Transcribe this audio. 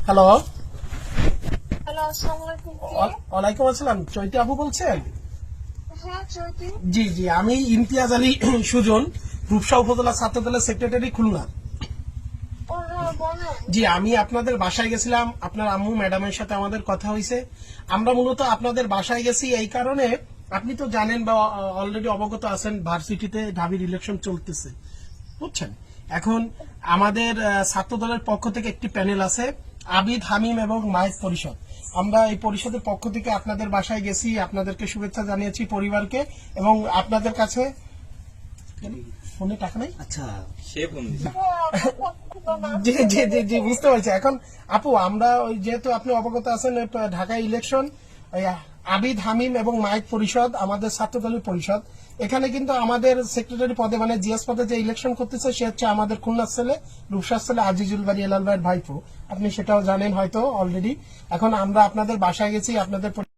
Hello, hello, আসসালামু আলাইকুম। ওয়ালাইকুম আসসালাম। চৈতি আপু বলছেন? হ্যাঁ, চৈতি। জি জি, আমি ইমতিয়াজ আলী সুজন, রূপসা উপজেলা ছাত্রদলের সেক্রেটারি, খুলনা। ও হ্যাঁ, বলেন। জি, আমি আপনাদের বাসায় গেছিলাম, আপনার আম্মু ম্যাডামের সাথে আমাদের কথা হয়েছে। আমরা মূলত আপনাদের বাসায় গেছি এই কারণে, আপনি তো জানেন বা অলরেডি অবগত আছেন, ভার্সিটিতে ঢাবির ইলেকশন চলতেছে, বুঝছেন। এখন আমাদের ছাত্র দলের পক্ষ থেকে একটি প্যানেল আছে, আবিদ, হামিম এবং মায়ের পরিষদ। আমরা এই পরিষদের পক্ষ থেকে আপনাদের বাসায় গেছি, আপনাদেরকে শুভেচ্ছা জানিয়েছি পরিবারকে, এবং আপনাদের কাছে ফোনে টাকা নেই। আচ্ছা, সে ফোন জি জি জি জি, বুঝতে পারছি। এখন আপু, আমরা ওই যেহেতু আপনি অবগত আছেন, ওই ঢাকা ইলেকশন, ওই আবিদ, হামিম এবং মাইক পরিষদ, আমাদের ছাত্রদলের পরিষদ, এখানে কিন্তু আমাদের সেক্রেটারি পদে মানে জিএস পদে যে ইলেকশন করতেছে সে হচ্ছে আমাদের খুলনার ছেলে, রূপসার ছেলে আজিজুল বাড়ি এলাল ভাইয়ের ভাইপো। আপনি সেটাও জানেন হয়তো অলরেডি। এখন আমরা আপনাদের বাসায় গেছি, আপনাদের